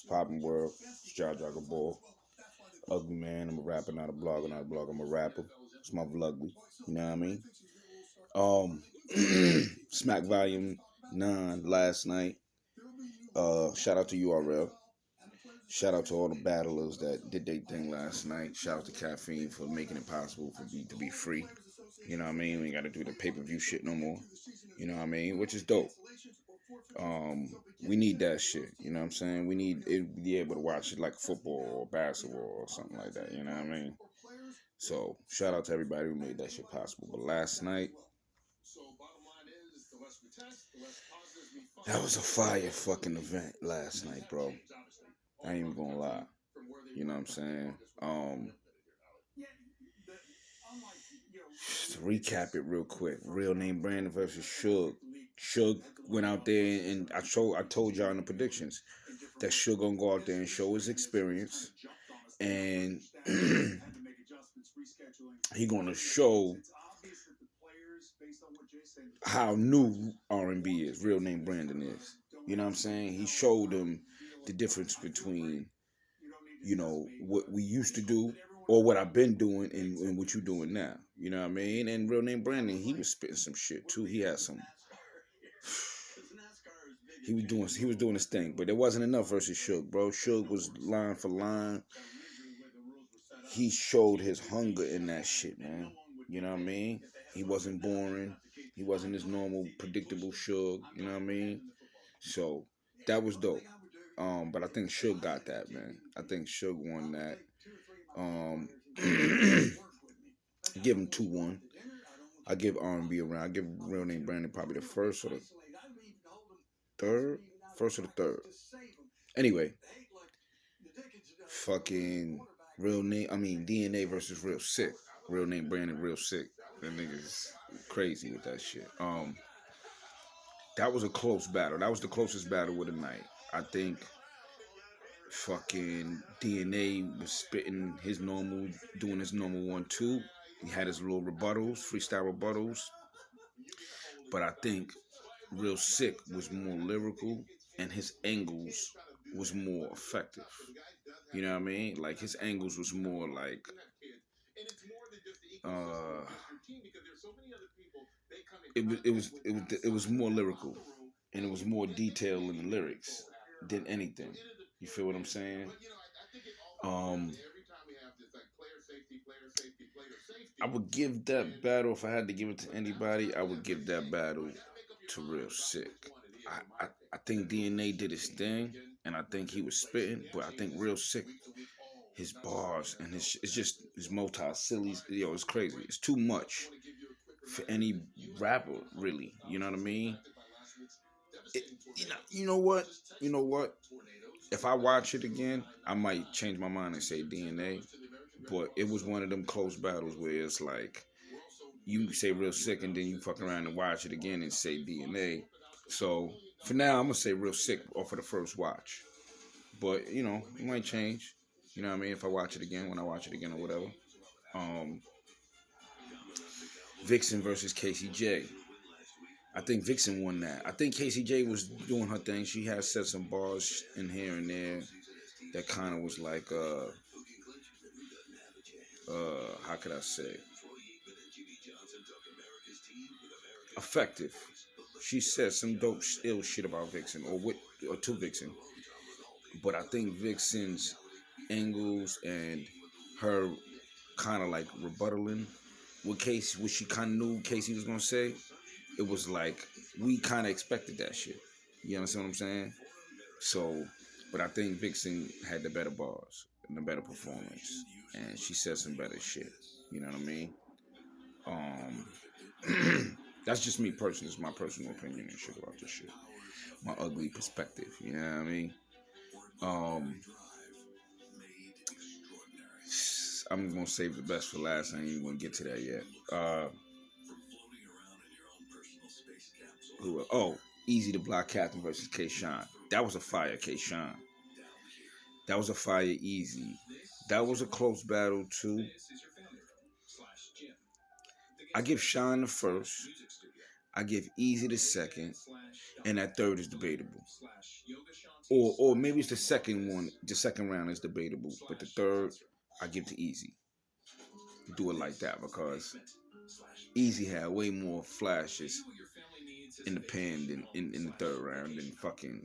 Poppin' World. It's Jaja Gibore, Uglyman. I'm a rapper, not a blogger, not a blogger. I'm a rapper. It's my vlugly. You know what I mean? Smack Volume 9 last night. Shout out to URL. Shout out to all the battlers that did their thing last night. Shout out to Caffeine for making it possible for me to be free. You know what I mean? We ain't got to do the pay-per-view shit no more. You know what I mean? Which is dope. We need that shit. You know what I'm saying? We need it to be able to watch it like football or basketball or something like that. You know what I mean? So shout out to everybody who made that shit possible. But last night, that was a fire fucking event last night, bro. I ain't even gonna lie. You know what I'm saying? To recap it real quick. Real name Brandon versus Suge. Suge went out there and I told y'all in the predictions that Suge gonna go out there and show his experience, and he gonna show how new R&B is. Real name Brandon is. You know what I'm saying? He showed them the difference between, you know, what we used to do or what I've been doing and what you doing now. You know what I mean? And real name Brandon, he was spitting some shit too. He had some. He was doing his thing, but there wasn't enough versus Suge, bro. Suge was line for line. He showed his hunger in that shit, man. You know what I mean? He wasn't boring. He wasn't his normal predictable Suge. You know what I mean? So that was dope. But I think Suge got that, man. I think Suge won that. Give him 2-1. I give R&B around. I give real name Brandon probably the first or the third. First or the third. Anyway, fucking real name. I mean DNA versus Real Sick. Real name Brandon Real Sick. That nigga's crazy with that shit. That was a close battle. That was the closest battle of the night. I think fucking DNA was spitting his normal, doing his normal 1-2. He had his little rebuttals, freestyle rebuttals. But I think Real Sick was more lyrical and his angles was more effective. You know what I mean? Like his angles was more like uh it was more lyrical and it was more detailed in the lyrics than anything. You feel what I'm saying? Um I would give that battle, if I had to give it to anybody, I would give that battle to Real Sick. I think DNA did his thing, and I think he was spitting, but I think Real Sick, his bars and it's just his multi-silly, yo, it's crazy. It's too much for any rapper, really. You know what I mean? It, you know what? You know what? If I watch it again, I might change my mind and say DNA. But it was one of them close battles where it's like you say Real Sick and then you fuck around and watch it again and say DNA. So for now, I'm gonna say Real Sick off of the first watch. But you know, it might change. You know what I mean? If I watch it again, when I watch it again or whatever. Um, Vixen versus Casey J. I think Vixen won that. I think Casey J was doing her thing. She had said some bars in here and there that kind of was like, how could I say, effective. She said some dope, ill shit about Vixen or to Vixen. But I think Vixen's angles and her kind of like rebuttaling what she kind of knew Casey was gonna say. It was like we kind of expected that shit. You understand what I'm saying? So, but I think Vixen had the better bars and the better performance, and she said some better shit. You know what I mean? That's just me personally. It's my personal opinion and shit about this shit. My ugly perspective. You know what I mean? I'm gonna save the best for last. I ain't even gonna get to that yet. Oh, Easy the Block Captain versus K. Shine. That was a fire, K. Shine. That was a fire, Easy. That was a close battle too. I give Shine the first. I give Easy the second, and that third is debatable. or maybe it's the second one. The second round is debatable, but the third I give to Easy. Do it like that because Easy had way more flashes in the pen than in the third round than fucking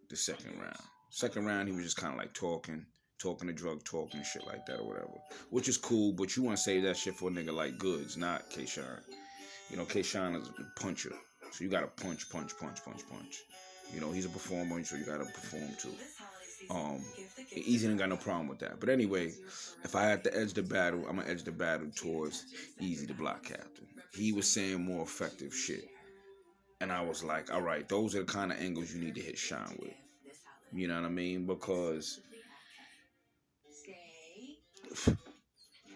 the second round. Second round, he was just kind of like talking to drug talking and shit like that or whatever, which is cool. But you want to save that shit for a nigga like Goods, not Kayshawn. You know, Kayshawn is a puncher, so you gotta punch, punch, punch, punch, punch. You know, he's a performer, so you gotta perform too. Um, Easy ain't got no problem with that. But anyway, if I had to edge the battle, I'm gonna edge the battle towards Easy, the block captain. He was saying more effective shit. And I was like, all right, those are the kind of angles you need to hit Sean with. You know what I mean? Because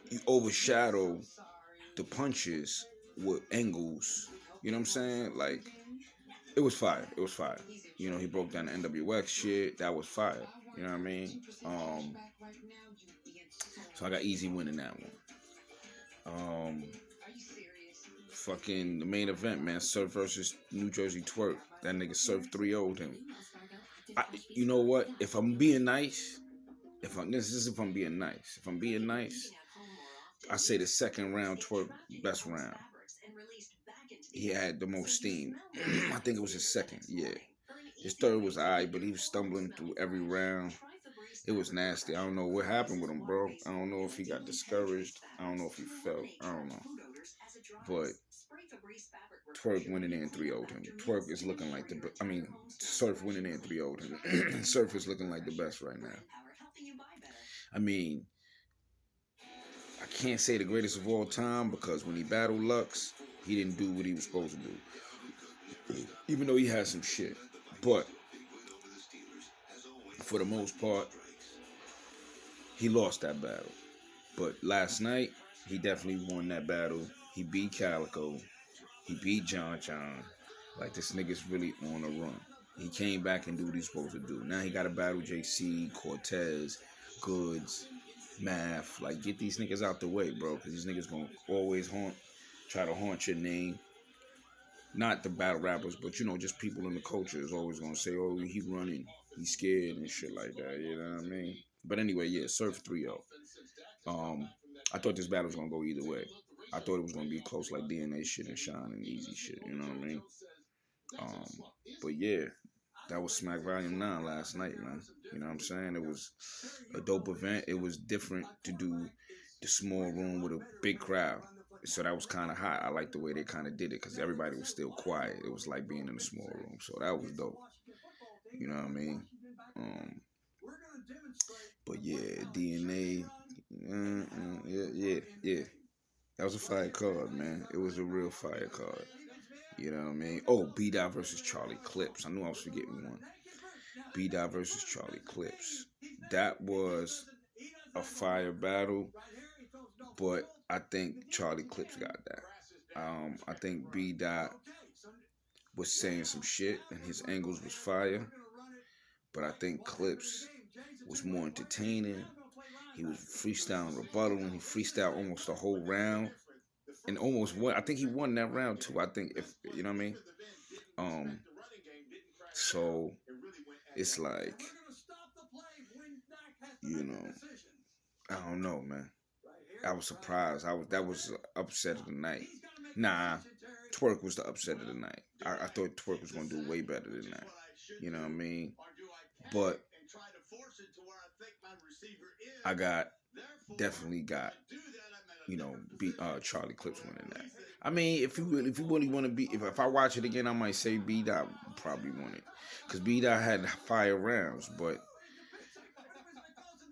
you overshadow the punches with angles. You know what I'm saying? Like, it was fire. It was fire. You know, he broke down the NWX shit. That was fire. You know what I mean? So I got Easy winning that one. Fucking the main event, man. Surf versus New Jersey Twerk. That nigga Surf 3-0'd him. You know what? If I'm being nice, this is if I'm being nice. If I'm being nice, I say the second round Twerk best round. He had the most steam. I think it was his second. Yeah. His third was alright, but he was stumbling through every round. It was nasty. I don't know what happened with him, bro. I don't know if he got discouraged. I don't know if he fell. I don't know. But Twerk winning in 3-0'd him. Twerk is looking like Surf winning in 3-0'd him. Surf is looking like the best right now. I mean, I can't say the greatest of all time because when he battled Lux, he didn't do what he was supposed to do. Even though he had some shit. But for the most part, he lost that battle. But last night, he definitely won that battle. He beat Calico. He beat John John. Like, this nigga's really on a run. He came back and do what he's supposed to do. Now he got to battle JC, Cortez, Goods, Math. Like, get these niggas out the way, bro. Because these niggas going to always try to haunt your name. Not the battle rappers, but, you know, just people in the culture is always going to say, oh, he running. He's scared and shit like that. You know what I mean? But anyway, yeah, Surf 3-0. I thought this battle was going to go either way. I thought it was going to be close like DNA shit and Shine and Easy shit. You know what I mean? But yeah, that was Smack Volume 9 last night, man. You know what I'm saying? It was a dope event. It was different to do the small room with a big crowd. So that was kind of hot. I like the way they kind of did it because everybody was still quiet. It was like being in a small room. So that was dope. You know what I mean? But yeah, DNA. Yeah. That was a fire card, man. It was a real fire card. You know what I mean? Oh, B-Dot versus Charlie Clips. I knew I was forgetting one. B-Dot versus Charlie Clips. That was a fire battle, but I think Charlie Clips got that. I think B-Dot was saying some shit and his angles was fire, but I think Clips was more entertaining. He was freestyling rebuttal and he freestyled almost the whole round and almost won. I think he won that round too. I think if you know what I mean. So it's like, you know, I don't know, man. I was surprised. That was upset of the night. Nah, Twerk was the upset of the night. I thought Twerk was gonna do way better than that. You know what I mean? But I definitely got, you know, Charlie Clips winning that. I mean, if you really want to be, if I watch it again, I might say B Dot probably won it because B Dot had fire rounds, but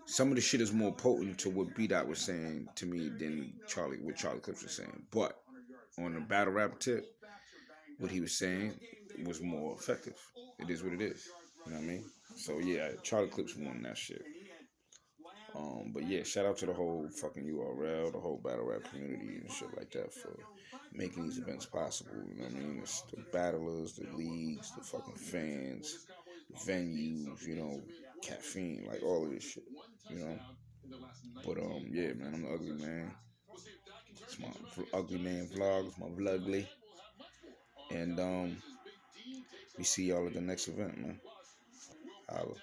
some of the shit is more potent to what B Dot was saying to me than what Charlie Clips was saying. But on the battle rap tip, what he was saying was more effective. It is what it is. You know what I mean? So yeah, Charlie Clips won that shit. But yeah, shout out to the whole fucking URL, the whole battle rap community and shit like that for making these events possible. You know what I mean? It's the battlers, the leagues, the fucking fans, the venues, you know, caffeine, like all of this shit. You know? But yeah, man, I'm the ugly man. It's my ugly man vlog, it's my vlogly. And we see y'all at the next event, man. Holla.